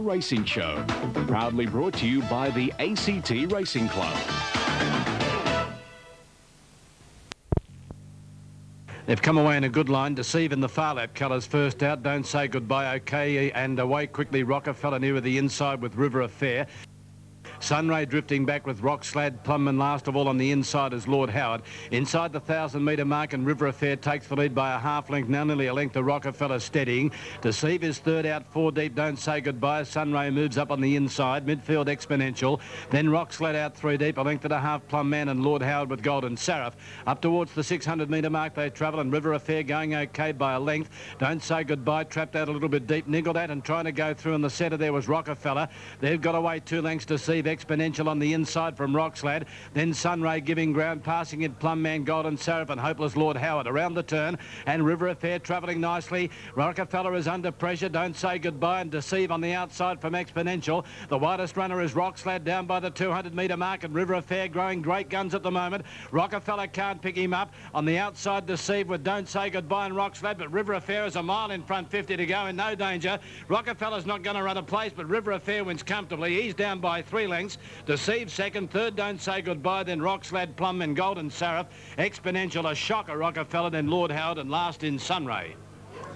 Racing Show. Proudly brought to you by the ACT Racing Club. They've come away in a good line. Deceive in the far lap colours first out. Don't Say Goodbye, OK, and away quickly Rockefeller nearer the inside with River Affair. Sunray drifting back with Rockslad, Plumman last of all on the inside is Lord Howard. Inside the 1,000-metre mark, and River Affair takes the lead by a half length, now nearly a length to Rockefeller steadying. Deceive is third out, 4 deep, Don't Say Goodbye. Sunray moves up on the inside, midfield Exponential. Then Rockslad out 3 deep, a length and a half, Plum Man and Lord Howard with Golden Seraph. Up towards the 600-metre mark they travel, and River Affair going OK by a length. Don't Say Goodbye, trapped out a little bit deep, niggled at and trying to go through in the centre there was Rockefeller. They've got away 2 lengths. Deceive, Exponential on the inside from Rockslad. Then Sunray giving ground, passing it Plum Man, Golden Seraph and Hopeless Lord Howard around the turn, and River Affair travelling nicely. Rockefeller is under pressure. Don't Say Goodbye and Deceive on the outside from Exponential. The widest runner is Rockslad down by the 200-metre mark, and River Affair growing great guns at the moment. Rockefeller can't pick him up. On the outside, Deceive with Don't Say Goodbye and Rockslad, but River Affair is a mile in front, 50 to go, in no danger. Rockefeller's not going to run a place, but River Affair wins comfortably. He's down by 3 lengths. Deceive second, third Don't Say Goodbye, then Rockslad, Plum and Golden Seraph. Exponential, a shocker, Rockefeller, then Lord Howard, and last in Sunray.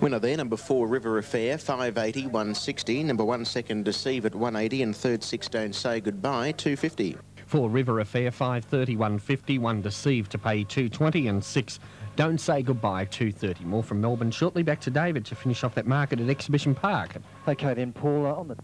Winner there, number 4, River Affair, 580, 160. Number 1, second, Deceive at 180, and third, 6, Don't Say Goodbye, 250. 4, River Affair, 530, 150. 1, Deceive to pay 220, and 6, Don't Say Goodbye, 230. More from Melbourne shortly. Back to David to finish off that market at Exhibition Park. OK then, Paula, on the...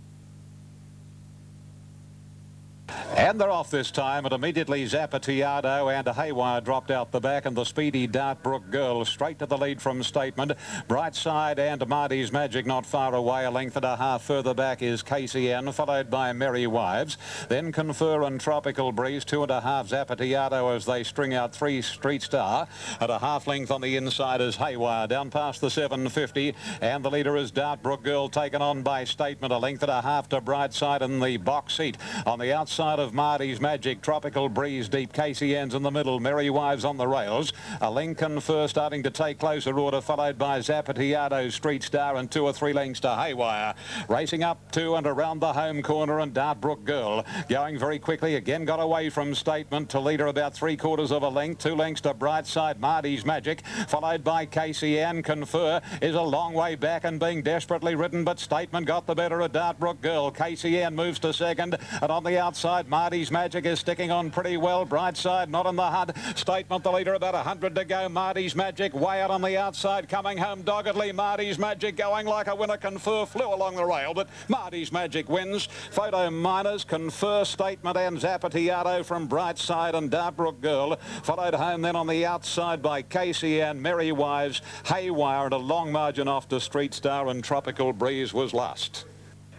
And they're off this time, and immediately Zapatiado and Haywire dropped out the back, and the speedy Dartbrook Girl straight to the lead from Statement. Brightside and Marty's Magic not far away. A length and a half further back is KCN, followed by Merry Wives. Then Confer and Tropical Breeze, 2.5 Zapatiado as they string out 3 Street Star. At a half length on the inside is Haywire, down past the 750, and the leader is Dartbrook Girl, taken on by Statement. A length and a half to Brightside in the box seat. On the outside of Marty's Magic, Tropical Breeze deep, KCN's in the middle, Merry Wives on the rails. A Lincoln first starting to take closer order, followed by Zapatiado, Street Star, and 2 or 3 lengths to Haywire. Racing up to and around the home corner, and Dartbrook Girl going very quickly, again got away from Statement to leader about 3/4 of a length, 2 lengths to Brightside, Marty's Magic, followed by KCN. Confer is a long way back and being desperately ridden, but Statement got the better of Dartbrook Girl. KCN moves to second, and on the outside, Marty's Magic is sticking on pretty well. Brightside not in the hunt. Statement the leader, about 100 to go. Marty's Magic way out on the outside, coming home doggedly. Marty's Magic going like a winner. Confer flew along the rail, but Marty's Magic wins. Photo Miners, Confer, Statement and Zapatiado from Brightside, and Dartbrook Girl followed home then on the outside by KCN, Merry Wives, Haywire, and a long margin off to Street Star, and Tropical Breeze was last.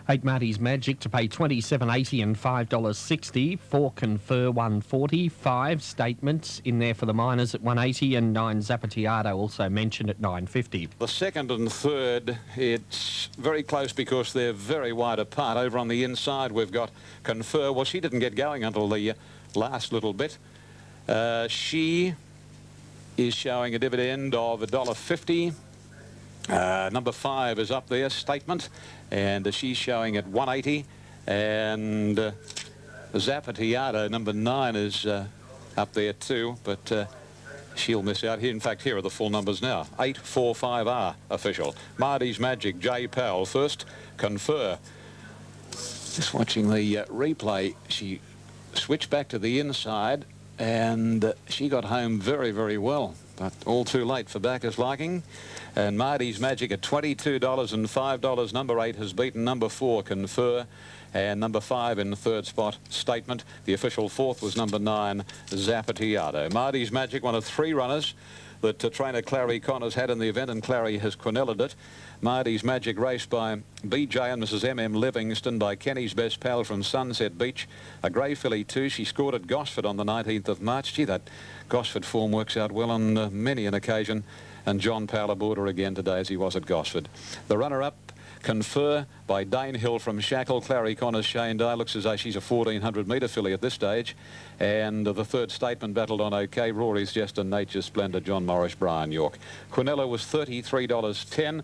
8 Marty's Magic to pay $27.80 and $5.60. 4 Confer, 140. 5 Statements in there for the miners at 180, and 9 Zapatiado also mentioned at 950. The second and third, it's very close because they're very wide apart. Over on the inside we've got Confer. Well, she didn't get going until the last little bit. She is showing a dividend of $1.50. Number 5 is up there, Statement, and she's showing at 180, and Zapatiado, number 9, is up there too, but she'll miss out here. In fact, here are the full numbers now. 845R official. Marty's Magic, J. Powell first. Confer. Just watching the replay, she switched back to the inside, and she got home very, very well, but all too late for Bacchus' liking. And Marty's Magic at $22 and $5. Number 8 has beaten number 4, Confer, and number 5 in the third spot, Statement. The official fourth was number 9, Zapatiado. Marty's Magic, one of 3 runners that trainer Clary Connors had in the event, and Clary has quinelled it. Marty's Magic raced by BJ and Mrs. M.M. Livingston, by Kenny's Best Pal from Sunset Beach. A grey filly too. She scored at Gosford on the 19th of March. Gee, that Gosford form works out well on many an occasion. And John Powell aboard her again today as he was at Gosford. The runner-up, Confer, by Dane Hill from Shackle. Clary Connors, Shane Dye. Looks as though she's a 1400-metre filly at this stage. And the third Statement battled on OK. Rory's Just a Nature Splendor, John Morris, Brian York. Quinella was $33.10.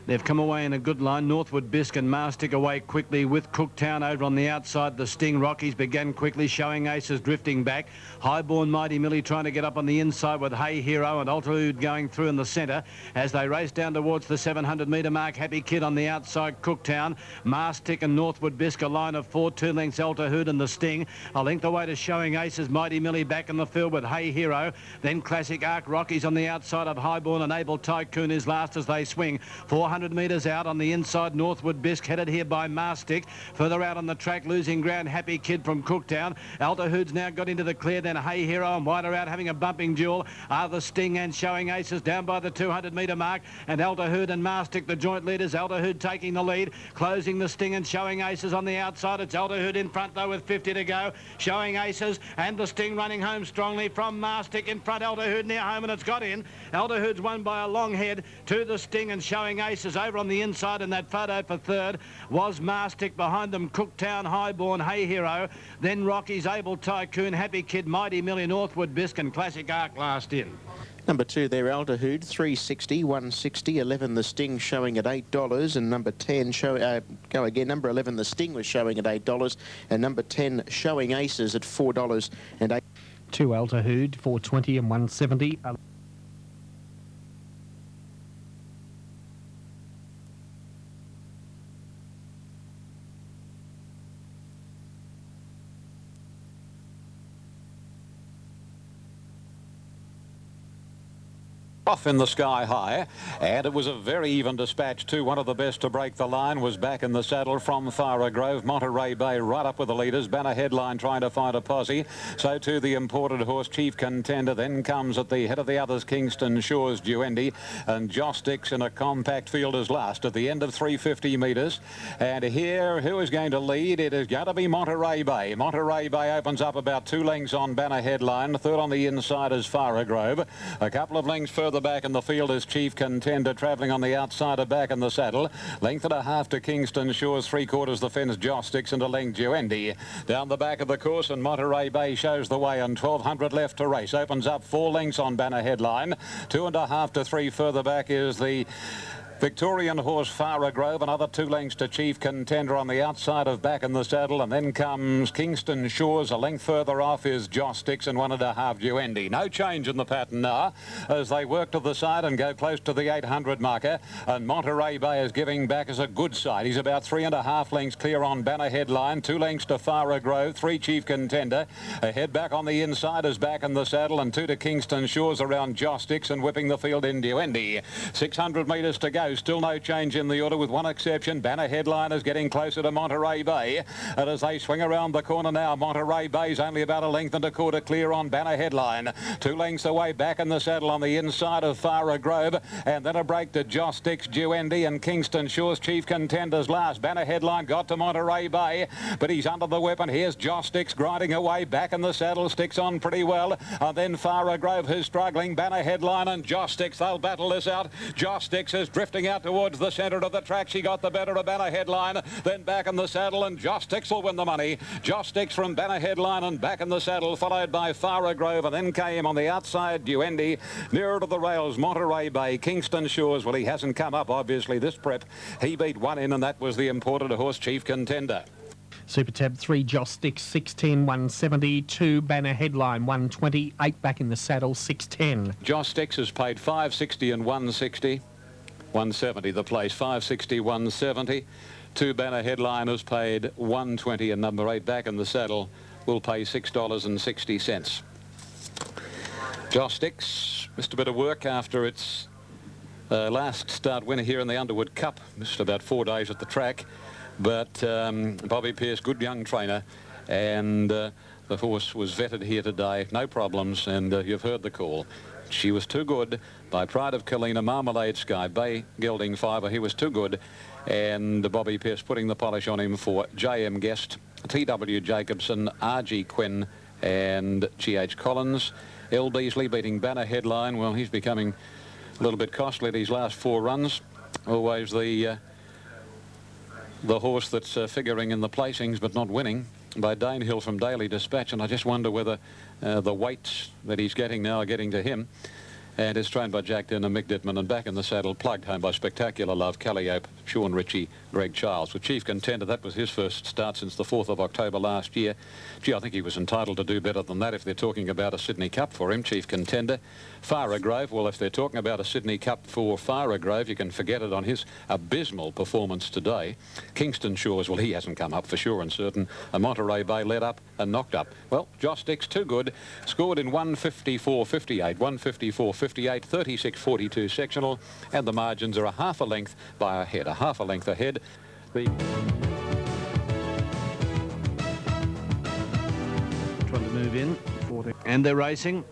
They've come away in a good line. Northwood Bisque and Mastic away quickly with Cooktown over on the outside. The Sting Rockies began quickly, Showing Aces drifting back. Highborn Mighty Millie trying to get up on the inside with Hey Hero and Altitude going through in the centre. As they race down towards the 700-metre mark, Happy Kid on the outside, Cooktown. Mastic and Northwood Bisque, a line of 4, 2 lengths Altitude and the Sting. A length away to Showing Aces, Mighty Millie back in the field with Hey Hero. Then Classic Arc Rockies on the outside of Highborn, and Able Tycoon is last as they swing. 400 metres out on the inside, Northwood Bisque headed here by Mastic. Further out on the track, losing ground, Happy Kid from Cooktown. Altitude's now got into the clear, then Hey Hero and wider out having a bumping duel are the Sting and Showing Aces down by the 200-metre mark, and Altitude and Mastic the joint leaders. Altitude taking the lead, closing the Sting and Showing Aces on the outside. It's Altitude in front though with 50 to go. Showing Aces and the Sting running home strongly from Mastic in front. Altitude near home, and it's got in. Altitude's won by a long head to the Sting and Showing Aces. Over on the inside in that photo for third was Mastic. Behind them Cooktown, Highborn, Hey Hero, then Rockies, Able Tycoon, Happy Kid, Mighty Millie, Northwood Bisque and Classic Arc last in. Number 2 there, Altitude, 360, 160, 11 the Sting showing at $8, and number 10 go again. Number 11 the Sting was showing at $8, and number 10 Showing Aces at $4 and 8. 2 Altitude, 420 and 170. Off in the sky high, and it was a very even dispatch too. One of the best to break the line was back in the saddle from Farah Grove. Monterey Bay right up with the leaders. Banner Headline trying to find a posse. So too the imported horse Chief Contender. Then comes at the head of the others Kingston Shores Duendi, and Joss Stks in a compact field is last at the end of 350 metres. And here, who is going to lead? It is going to be Monterey Bay. Monterey Bay opens up about 2 lengths on Banner Headline. Third on the inside is Farah Grove. A couple of lengths further back in the field is Chief Contender, travelling on the outside of back in the saddle. Length and a half to Kingston Shores, 3/4 the fence Joss Stks, and a length Duendi. Down the back of the course, and Monterey Bay shows the way, and 1200 left to race. Opens up 4 lengths on Banner Headline. 2.5 to 3 further back is the Victorian horse Farah Grove. Another 2 lengths to Chief Contender on the outside of back in the saddle, and then comes Kingston Shores. A length further off is Joss Stks, and 1.5 Duendi. No change in the pattern now as they work to the side and go close to the 800 marker, and Monterey Bay is giving back as a good side. He's about 3.5 lengths clear on Banner Headline. 2 lengths to Farah Grove, 3 Chief Contender. A head back on the inside is back in the saddle, and 2 to Kingston Shores around Joss Stks, and whipping the field in Duendi. 600 metres to go. Still no change in the order with one exception. Banner Headline is getting closer to Monterey Bay, and as they swing around the corner now, Monterey Bay's only about 1.25 clear on Banner Headline. 2 lengths away back in the saddle on the inside of Farah Grove, and then a break to Joss Stks, Duendi, and Kingston Shores. Chief Contenders last. Banner Headline got to Monterey Bay, but he's under the whip, and here's Joss Stks grinding away back in the saddle. Sticks on pretty well, and then Farah Grove, who's struggling. Banner Headline and Joss Stks, they'll battle this out. Joss Stks is drifting out towards the centre of the track. She got the better of Banner Headline, then back in the saddle, and Joss Stks will win the money. Joss Stks from Banner Headline and back in the saddle, followed by Farah Grove, and then came on the outside Duendi. Nearer to the rails, Monterey Bay. Kingston Shores, well, he hasn't come up obviously this prep. He beat one in, and that was the imported horse Chief Contender. Super Tab 3 Joss Stks, 610, 170. 2 Banner Headline, 120. 8 back in the saddle, 610. Joss Stks has paid 560 and 160. 170 the place, 560, 170. 2 Banner Headline has paid 120, and number 8 back in the saddle will pay $6.60. Joss Stks missed a bit of work after its last start winner here in the Underwood Cup. Missed about 4 days at the track, but Bobby Pearce, good young trainer, and the horse was vetted here today, no problems, and you've heard the call. She was too good by Pride of Kalina, Marmalade Sky, Bay Gelding Fibre. He was too good, and Bobby Pearce putting the polish on him for J.M. Guest, T.W. Jacobson, R.G. Quinn, and G.H. Collins. L. Beasley beating Banner Headline. Well, he's becoming a little bit costly these last 4 runs. Always the horse that's figuring in the placings but not winning, by Danehill from Daily Dispatch, and I just wonder whether the weights that he's getting now are getting to him. and is trained by Jack Denham, Mick Dittman, and back in the saddle, plugged home by Spectacular Love, Calliope, Sean Ritchie, Greg Charles. With Chief Contender, that was his first start since the 4th of October last year. Gee, I think he was entitled to do better than that if they're talking about a Sydney Cup for him, Chief Contender. Grove, well, if they're talking about a Sydney Cup for Grove, you can forget it on his abysmal performance today. Kingston Shores, well, he hasn't come up for sure and certain. And Monterey Bay led up and knocked up. Well, Josh Stks, too good, scored in 154.58, 154.58, 36.42 sectional, and the margins are a half a length ahead. Trying to move in, and they're racing.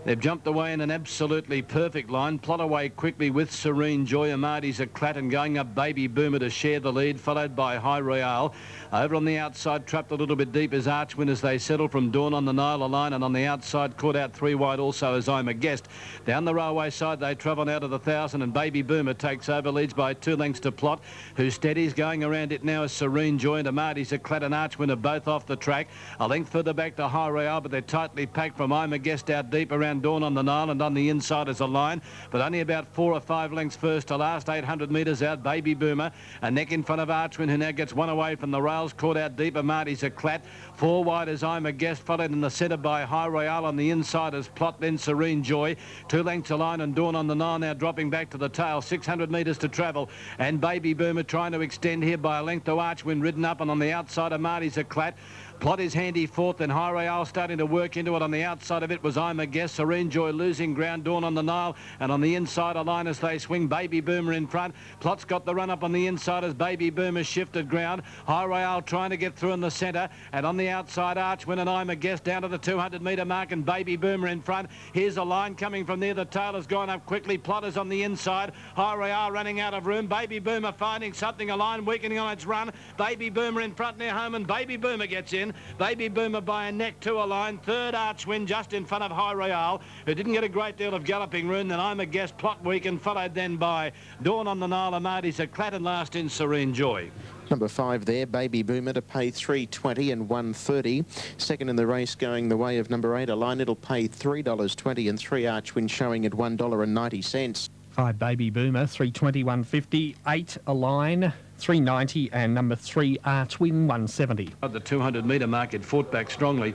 They've jumped away in an absolutely perfect line. Plot away quickly with Serene Joy. Amarty's a clat and going up Baby Boomer to share the lead, followed by High Royale. Over on the outside, trapped a little bit deep as Archwin as they settle from Dawn on the Nile line, and on the outside, caught out 3 wide also as I'm a Guest. Down the railway side, they travel out of the 1,000, and Baby Boomer takes over, leads by 2 lengths to Plot, who steadies. Going around it now is Serene Joy, and Amarty's a clat and Archwin are both off the track. A length further back to High Royale, but they're tightly packed from I'm a Guest out deep around Dawn on the Nile, and on the inside is a line, but only about 4 or 5 lengths first to last. 800 metres out, Baby Boomer, a neck in front of Archwin, who now gets 1 away from the rails, caught out deep. Amarty's a clat. 4 wide as I'm a Guest, followed in the centre by High Royale. On the inside is Plot, then Serene Joy. 2 lengths a line, and Dawn on the Nile now dropping back to the tail. 600 metres to travel, and Baby Boomer trying to extend here by a length to Archwin, ridden up, and on the outside Amarty's a clat. Plot is handy 4th, and High Royale starting to work into it. On the outside of it was I'm a Guest. Serene Joy losing ground, Dawn on the Nile, and on the inside a line as they swing. Baby Boomer in front. Plot's got the run up on the inside as Baby Boomer shifted ground. High Royale trying to get through in the centre, and on the outside Archwin and I'm a Guest down to the 200 metre mark, and Baby Boomer in front. Here's a line coming from there. The tail has gone up quickly. Plot is on the inside. High Royale running out of room. Baby Boomer finding something, a line weakening on its run. Baby Boomer in front near home, and Baby Boomer gets in. Baby Boomer by a neck to a line. 3rd Archwin just in front of High Royale, who didn't get a great deal of galloping room. Then I'm a Guest, Plot weakened, followed then by Dawn on the Nile. Amarty's a clat, and last in Serene Joy. Number 5 there, Baby Boomer, to pay $3.20 and $1.30. Second in the race going the way of number 8, a line. It'll pay $3.20, and 3 Archwin showing at $1.90. 5 Baby Boomer, 320, 150. 8 a line, 390, and number 3 Archwin, 170. At the 200 metre mark, it fought back strongly,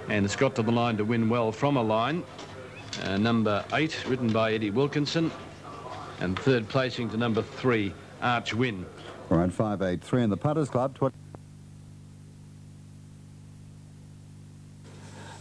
and it's got to the line to win well from a line. Number 8, ridden by Eddie Wilkinson, and 3rd placing to number 3 Archwin. All right, 583 in the Putters Club.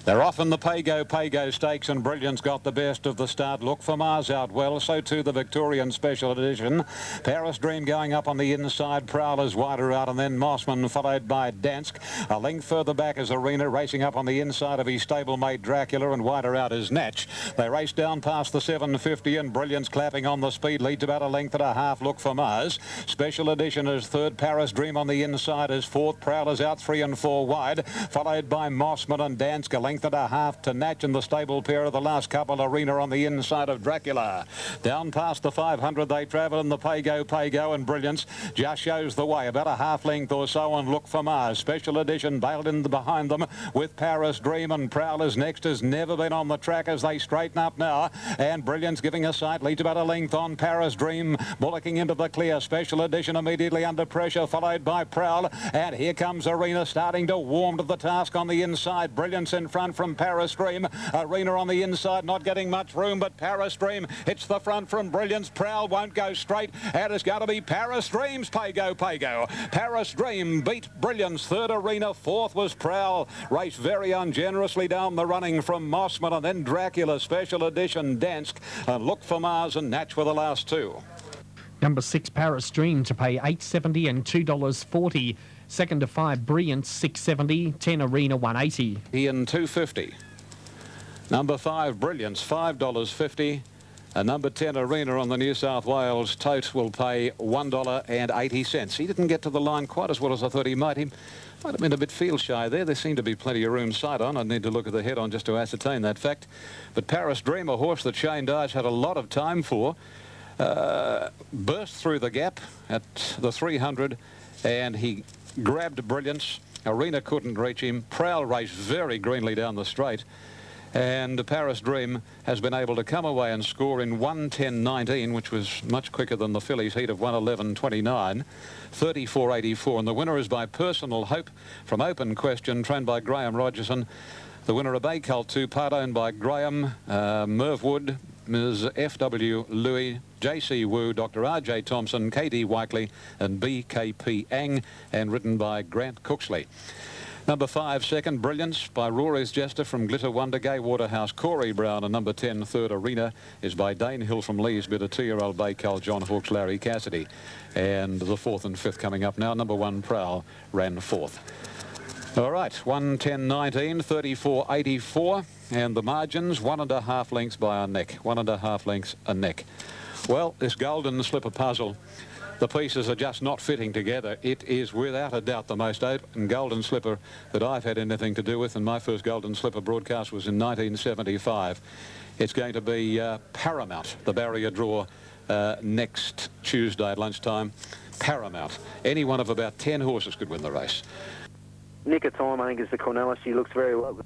They're off in the Pago Stakes, and Brilliance got the best of the start. Look for Mars out well, so too the Victorian Special Edition. Paris Dream going up on the inside, Prowler's wider out, and then Mossman followed by Dansk. A length further back is Arena, racing up on the inside of his stablemate Dracula, and wider out is Natch. They race down past the 750, and Brilliance clapping on the speed, leads about a length and a half. Look for Mars. Special Edition is 3rd, Paris Dream on the inside is 4th, Prowler's out 3 and 4 wide, followed by Mossman and Dansk. A length and a half to Natch, and the stable pair of the last couple. Arena on the inside of Dracula. Down past the 500 they travel in the Pago, and Brilliance just shows the way about a half length or so, and Look for Mars. Special Edition bailed in behind them with Paris Dream, and Prowler's next, has never been on the track as they straighten up now, and Brilliance giving a sight, leads about a length on Paris Dream, bullocking into the clear. Special Edition immediately under pressure, followed by Prowl, and here comes Arena starting to warm to the task on the inside. Brilliance in front from Paris Dream. Arena on the inside, not getting much room, but Paris Dream hits the front from Brilliance. Prowl won't go straight, and it's going to be Paris Dream's Pago. Paris Dream beat Brilliance. 3rd Arena, 4th was Prowl. Raced very ungenerously down the running from Mossman, and then Dracula. Special Edition, Dansk, and Look for Mars and Natch were the last 2. Number 6 Paris Dream to pay $8.70 and $2.40. 2nd to 5 Brilliance, $6.70. 10 Arena, $1.80. Ian, $2.50. Number 5 Brilliance, $5.50. And number 10 Arena on the New South Wales tote will pay $1.80. He didn't get to the line quite as well as I thought he might. He might have been a bit field shy there. There seemed to be plenty of room sight on. I'd need to look at the head on just to ascertain that fact. But Paris Dream, a horse that Shane Dyche had a lot of time for, burst through the gap at the 300, and he grabbed Brilliance. Arena couldn't reach him. Prowl raced very greenly down the straight, And Paris Dream has been able to come away and score in 1:10.19, which was much quicker than the fillies heat of 1:11.29, 34.84. And the winner is by Personal Hope from Open Question, trained by Graham Rogerson. The winner of Bay Cult 2, part owned by Graham, Merv Wood, Ms. F.W. Louis, J.C. Wu, Dr. R.J. Thompson, K.D. Whiteley and B.K.P. Ang, and written by Grant Cooksley. Number 5, Second Brilliance by Rory's Jester from Glitter Wonder, Gay Waterhouse, Corey Brown, and number 10, Third Arena, is by Dane Hill from Lee's Bit, a 2-year-old Bay Cull, John Hawkes, Larry Cassidy. And the 4th and 5th coming up now. Number 1, Prowl, ran 4th. All right, 1:10.19, 34.84, and the margins 1.5 lengths by a neck, 1.5 lengths a neck. Well, this golden slipper puzzle, the pieces are just not fitting together. It is without a doubt the most open golden slipper that I've had anything to do with, and my first golden slipper broadcast was in 1975. It's going to be paramount, the barrier draw next Tuesday at lunchtime. Paramount. Any one of about 10 horses could win the race. Nick of Time, I think, is the Cornelis. She looks very well.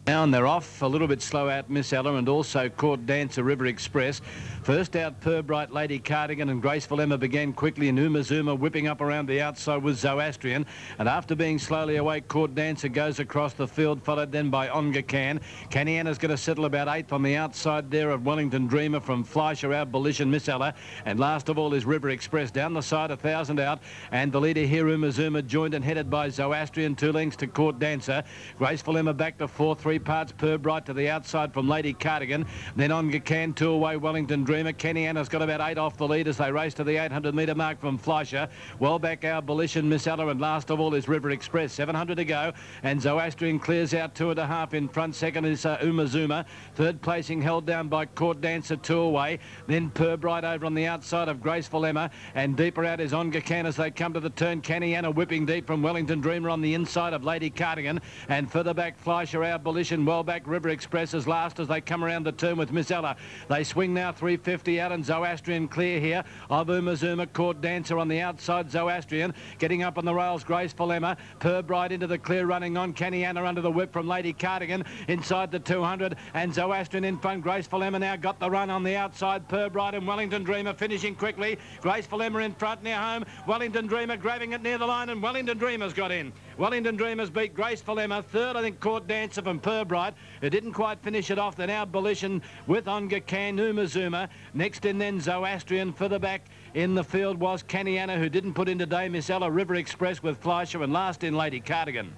Now, and they're off a little bit slow out, Miss Ella, and also Court Dancer, River Express. First out, Purbright, Lady Cardigan, and Graceful Emma began quickly, and Umazuma whipping up around the outside with Zoroastrian. And after being slowly away, Court Dancer goes across the field, followed then by Onga Can. Caniana's going to settle about 8th on the outside there of Wellington Dreamer from Fleischer, Abolition, Miss Ella. And last of all is River Express down the side, 1,000 out. And the leader here, Umazuma, joined and headed by Zoroastrian, 2 lengths to Court Dancer. Graceful Emma back to 4, 3 parts, Purbright to the outside from Lady Cardigan. Then Onga Can, 2 away, Wellington Dreamer. Kenny Anna's got about 8 off the lead as they race to the 800-metre mark from Fleischer. Well back, Abolition, Miss Ella, and last of all is River Express. 700 to go, and Zoroastrian clears out 2.5 in front. Second is Umazuma. Third placing held down by Court Dancer, 2 away. Then Purbright over on the outside of Graceful Emma, and deeper out is Onga Can as they come to the turn. Kenny Anna whipping deep from Wellington Dreamer on the inside of Lady Cardigan, and further back Fleischer, Abolition. Well back, River Express is last as they come around the turn with Miss Ella. They swing now 350 out, and Zoroastrian clear here of Umazuma. Court Dancer on the outside, Zoroastrian getting up on the rails, Graceful Emma. Purbright into the clear, running on. Caniana under the whip from Lady Cardigan inside the 200, and Zoroastrian in front. Graceful Emma now got the run on the outside. Purbright and Wellington Dreamer finishing quickly. Graceful Emma in front, near home. Wellington Dreamer grabbing it near the line, and Wellington Dreamer's got in. Wellington Dreamer's beat Graceful Emma. Third, I think, Court Dancer from Purbright. It didn't quite finish it off. Then Abolition with Onga Can, Umazuma. Next in then Zoroastrian. Further back in the field was Caniana, who didn't put in today, Miss Ella. River Express with Fleischer, and last in Lady Cardigan.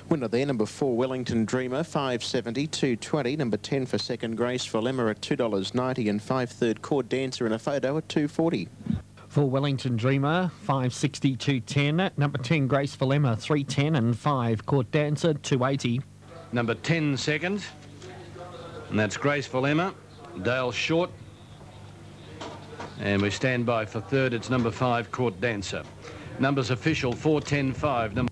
Winner there, number 4, Wellington Dreamer, 5.70, 2.20. Number 10 for second, Graceful Emma at $2.90, and 5 third, Court Dancer in a photo at $2.40. For Wellington Dreamer, 5.60, 2.10. Number 10, Graceful Emma, 3.10, and 5, Court Dancer, 2.80. Number 10 second, and that's Graceful Emma. Dale Short. And we stand by for third. It's number 5, Court Dancer. Numbers official, 4, 10, 5.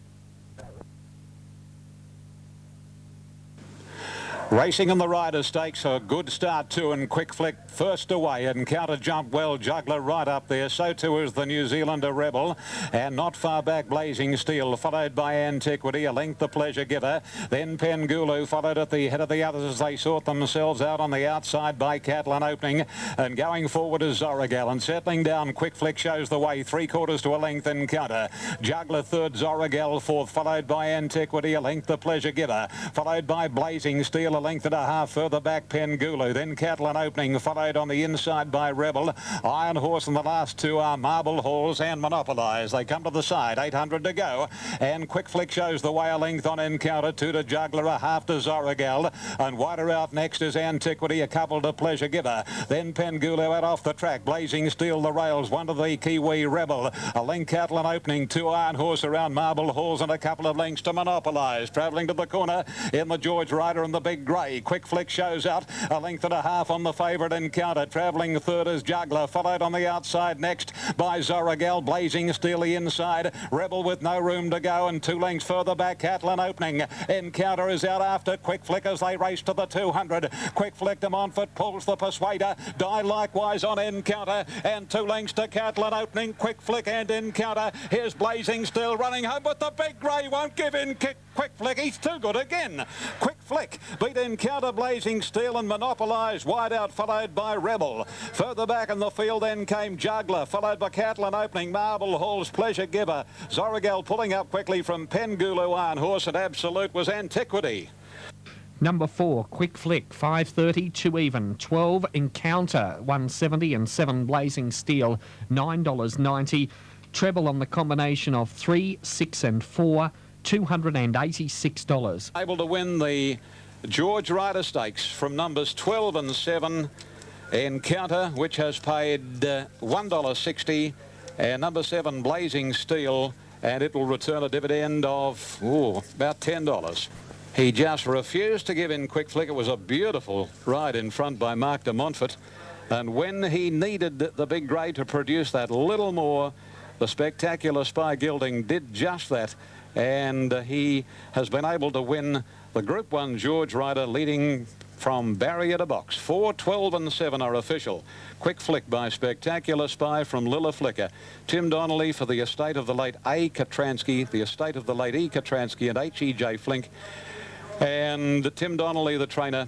Racing in the Ryder Stakes, a good start too, and Quick Flick first away, and counter jump well, Juggler right up there. So too is the New Zealander Rebel, and not far back Blazing Steel, followed by Antiquity, a length the Pleasure Giver. Then Pengulu followed at the head of the others as they sort themselves out on the outside by Catlin opening, and going forward is Zoragal, and settling down Quick Flick shows the way, 3/4 to a length in counter. Juggler third, Zoragal fourth, followed by Antiquity, a length the Pleasure Giver, followed by Blazing Steel, a length and a half further back Pengulu. Then Catlin opening, followed on the inside by Rebel. Iron Horse, and the last two are Marble Halls and Monopolize. They come to the side, 800 to go, and Quick Flick shows the way, a length on Encounter, 2 to Juggler, a half to Zoragal, and wider out next is Antiquity, a couple to Pleasure Giver. Then Pengulu out off the track, Blazing Steel the rails, 1 to the Kiwi Rebel, a length Catlin opening, 2 Iron Horse around Marble Halls, and a couple of lengths to Monopolize. Travelling to the corner in the George Ryder and the Big Grey. Quick Flick shows out, a length and a half on the favourite Encounter. Travelling third is Juggler, followed on the outside next by Zoragal. Blazing Steel the inside, Rebel with no room to go, and 2 lengths further back Catlin opening. Encounter is out after Quick Flick as they race to the 200. Quick Flick to Montfort pulls the Persuader. Die likewise on Encounter, and 2 lengths to Catlin opening. Quick Flick and Encounter. Here's Blazing Steel running home, but the Big Grey won't give in. Kick Quick Flick, he's too good again. Quick Flick beat Encounter, Blazing Steel and monopolised wide out, followed by Rebel. Further back in the field then came Juggler, followed by Catlin opening, Marble Hall's Pleasure Giver. Zorigal pulling up quickly from Penguluan. Horse at Absolute was Antiquity. Number 4, Quick Flick, 5.30, 2 even. 12, Encounter, 170, and 7, Blazing Steel, $9.90. Treble on the combination of 3, 6 and 4, $286. Able to win the George Ryder Stakes from numbers 12 and 7. Encounter, which has paid $1.60, and number 7, Blazing Steel, and it will return a dividend of about $10. He just refused to give in Quick Flick. It was a beautiful ride in front by Mark de Montfort, and when he needed the big grey to produce that little more, the Spectacular Spy Gilding did just that, and he has been able to win the Group 1 George Ryder, leading from barrier to box. 4, 12 and 7 are official. Quick Flick by Spectacular Spy from Lilla Flicker. Tim Donnelly for the estate of the late A. Katransky, the estate of the late E. Katransky and H.E.J. Flink. And Tim Donnelly, the trainer,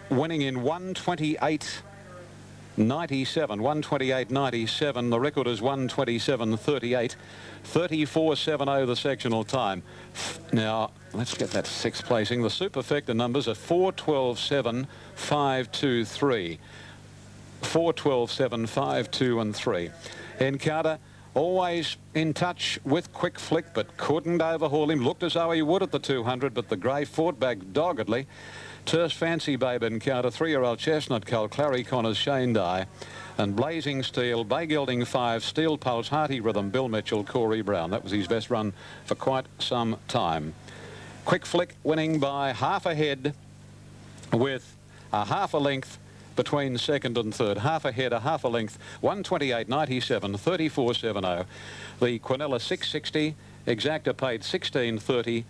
winning in 128.97. 128.97. The record is 127.38. 34.70 the sectional time. Now, let's get that 6th placing. The superfecta numbers are 4.12.7, 5.2.3. 4.12.7, 5.2 and 3. Encounter always in touch with Quick Flick, but couldn't overhaul him. Looked as though he would at the 200, but the grey fought back doggedly. Terse Fancy Babe Encounter, 3-year-old Chestnut Cull, Clary Connors, Shane Dye, and Blazing Steel, Bay Gilding 5, Steel Pulse, Hearty Rhythm, Bill Mitchell, Corey Brown. That was his best run for quite some time. Quick Flick winning by half a head with a half a length between second and third. Half a head, a half a length, 128.97, 34.70. The Quinella 660, Exacta paid 16.30.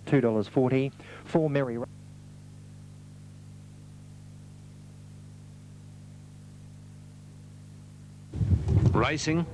$2.40 for Mary. Racing.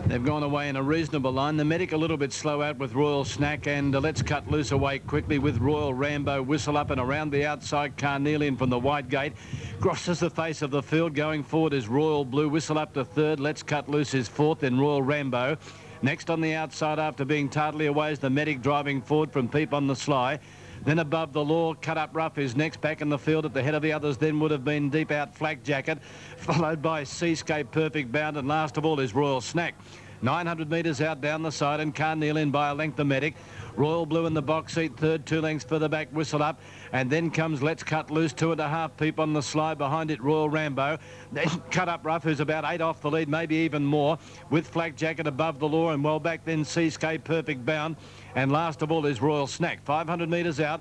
They've gone away in a reasonable line. The Medic a little bit slow out with Royal Snack, and Let's Cut Loose away quickly with Royal Rambo. Whistle up and around the outside. Carnelian from the wide gate crosses the face of the field. Going forward is Royal Blue. Whistle up to third. Let's Cut Loose is fourth, then Royal Rambo. Next on the outside after being tardily away is the Medic driving forward from Peep on the Sly. Then Above the Law, Cut Up Rough is next. Back in the field at the head of the others then would have been Deep Out Flak Jacket, followed by Seascape Perfect Bound, and last of all is Royal Snack. 900 metres out down the side, and Carnelian by a length the Medic. Royal Blue in the box seat, third, 2 lengths further back, Whistle Up. And then comes Let's Cut Loose, 2.5 Peep on the Sly. Behind it, Royal Rambo. Then Cut Up Rough, who's about 8 off the lead, maybe even more, with Flak Jacket, Above the Law, and well back then Seascape Perfect Bound. And last of all is Royal Snack. 500 metres out,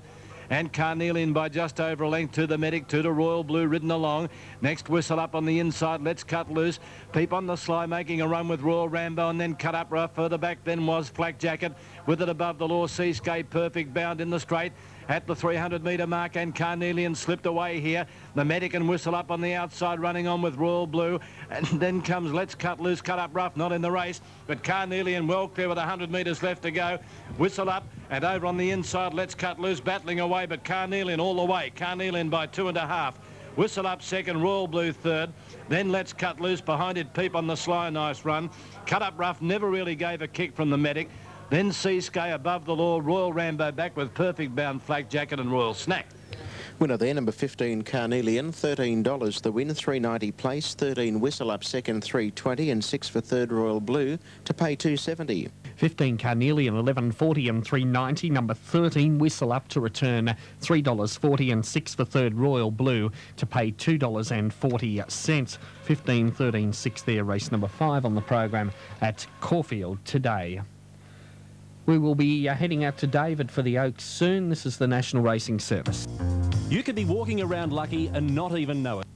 and Carnelian by just over a length to the Medic, 2 to Royal Blue, ridden along. Next, Whistle Up on the inside, Let's Cut Loose. Peep on the Sly making a run with Royal Rambo, and then Cut Up Rough. Further back then was Flak Jacket, with it Above the Law, Seascape Perfect Bound in the straight at the 300-metre mark, and Carnelian slipped away here. The Medic and Whistle Up on the outside, running on with Royal Blue, and then comes Let's Cut Loose, Cut Up Rough, not in the race, but Carnelian well clear with 100 metres left to go. Whistle Up, and over on the inside, Let's Cut Loose, battling away, but Carnelian all the way. Carnelian by 2.5. Whistle Up second, Royal Blue third. Then Let's Cut Loose, behind it Peep on the Sly, nice run. Cut Up Rough never really gave a kick from the Medic. Then Seascape, Above the Law, Royal Rambo back with Perfect Bound, Flak Jacket and Royal Snack. Winner there, number 15, Carnelian, $13 the win, 3.90 place, 13 Whistle Up second, 3.20, and 6 for third, Royal Blue, to pay $2.70. 15 Carnelian, $11.40 and $3.90. Number 13 Whistle Up to return $3.40, and 6 for third, Royal Blue, to pay $2.40. 15, 13, 6 there, race number 5 on the program at Caulfield today. We will be heading out to David for the Oaks soon. This is the National Racing Service. You could be walking around lucky and not even know it.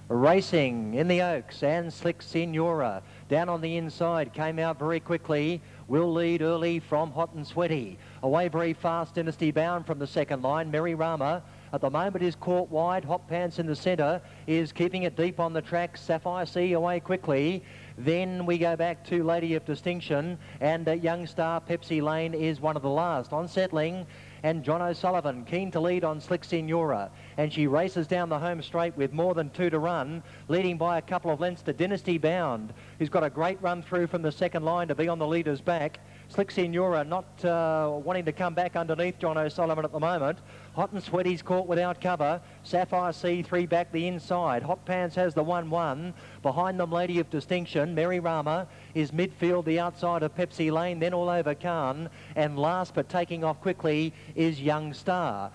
Racing in the Oaks, and Slick Senora down on the inside, came out very quickly, will lead early from Hot and Sweaty. Away very fast, Dynasty Bound from the second line. Mary Rama at the moment is caught wide. Hot Pants in the centre is keeping it deep on the track. Sapphire Sea away quickly. Then we go back to Lady of Distinction, and Young Star Pepsi Lane is one of the last. On settling, and John O'Sullivan keen to lead on Slick Signora, and she races down the home straight with more than 2 to run, leading by a couple of lengths to Dynasty Bound, who's got a great run through from the second line to be on the leader's back. Slick Signora not wanting to come back underneath John O'Sullivan at the moment. Hot and Sweaty's caught without cover. Sapphire C3 back the inside. Hot Pants has the 1-1. Behind them, Lady of Distinction. Mary Rama is midfield, the outside of Pepsi Lane, then all over Khan. And last but taking off quickly is Young Star.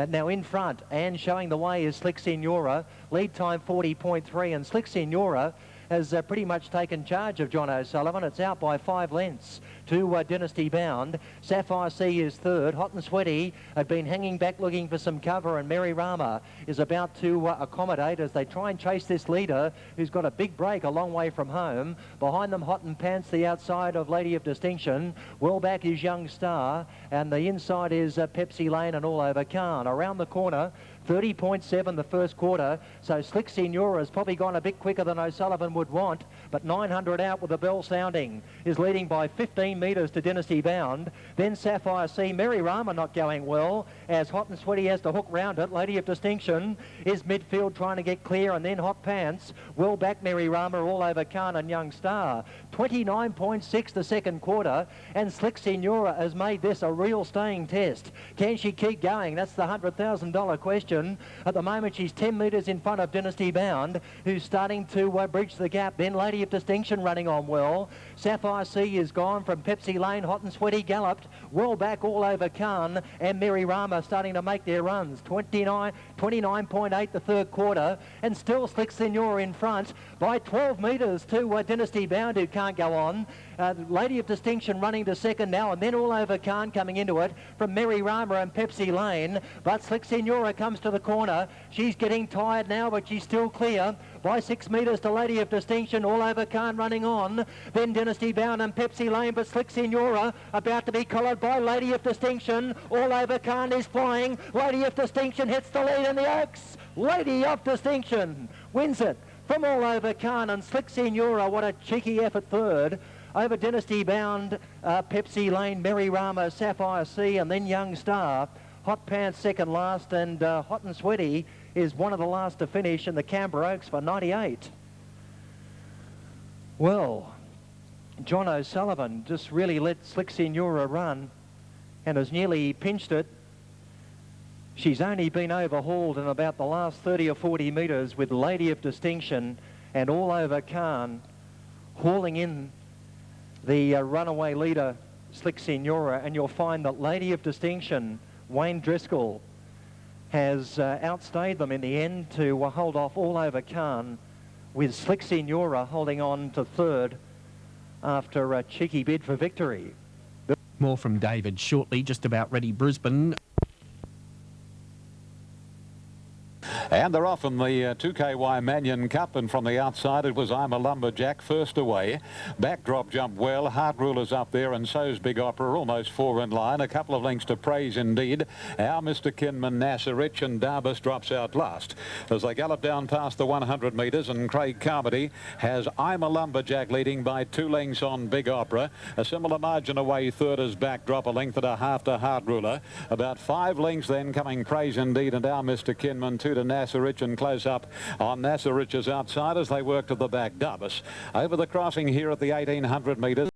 Now in front and showing the way is Slick Signora. Lead time 40.3, and Slick Signora has pretty much taken charge of John O'Sullivan. It's out by 5 lengths to Dynasty Bound. Sapphire C is third. Hot and Sweaty had been hanging back looking for some cover, and Mary Rama is about to accommodate as they try and chase this leader who's got a big break a long way from home. Behind them, Hot and Pants, the outside of Lady of Distinction. Well back is Young Star, and the inside is Pepsi Lane and all over Khan. Around the corner, 30.7 the first quarter, so Slick Signora has probably gone a bit quicker than O'Sullivan would want, but 900 out with the bell sounding is leading by 15 metres to Dynasty Bound. Then Sapphire C, Mary Rama not going well, as Hot and Sweaty has to hook round it. Lady of Distinction is midfield trying to get clear, and then Hot Pants, well back Mary Rama all over Khan and Young Star. 29.6 the second quarter, and Slick Signora has made this a real staying test. Can she keep going? That's the $100,000 question. At the moment, she's 10 metres in front of Dynasty Bound, who's starting to bridge the gap. Then Lady of Distinction running on well. Sapphire C is gone from Pepsi Lane. Hot and Sweaty galloped well back all over Khan, and Mary Rama starting to make their runs. 29.8 the third quarter, and still Slick Signora in front by 12 metres to Dynasty Bound, who can't go on. Lady of Distinction running to second now, and then all over Khan coming into it from Mary Rama and Pepsi Lane. But Slick Signora comes to the corner. She's getting tired now, but she's still clear by 6 metres to Lady of Distinction. All over Khan running on. Then Dynasty Bound and Pepsi Lane, but Slick Signora about to be collared by Lady of Distinction. All over Khan is flying. Lady of Distinction hits the lead in the Oaks. Lady of Distinction wins it from all over Khan, and Slick Signora, what a cheeky effort third. Over Dynasty Bound, Pepsi Lane, Mary Rama, Sapphire C, and then Young Star. Hot Pants second last, and Hot and Sweaty is one of the last to finish in the Canberra Oaks for 98. Well, John O'Sullivan just really let Slick Signora run and has nearly pinched it. She's only been overhauled in about the last 30 or 40 metres with Lady of Distinction and all over Khan hauling in the runaway leader, Slick Signora, and you'll find that Lady of Distinction, Wayne Driscoll, has outstayed them in the end to hold off all over Khan, with Slick Signora holding on to third after a cheeky bid for victory. More from David shortly, just about ready Brisbane. And they're off in the 2KY Manion Cup, and from the outside it was I'm a Lumberjack first away. Backdrop jumped well. Heart Ruler's up there, and so's Big Opera, almost 4 in line. A couple of lengths to praise indeed. Our Mr. Kinman, Nasserich, and Darbus drops out last as they gallop down past the 100 metres, and Craig Carmody has I'm a Lumberjack leading by 2 lengths on Big Opera. A similar margin away third as Backdrop, a length and a half to Heart Ruler. About 5 lengths then coming praise indeed, and Our Mr. Kinman, 2 to Nasserich, and close up on Nasserich's outside as they work to the back. Darbus over the crossing here at the 1800 metres.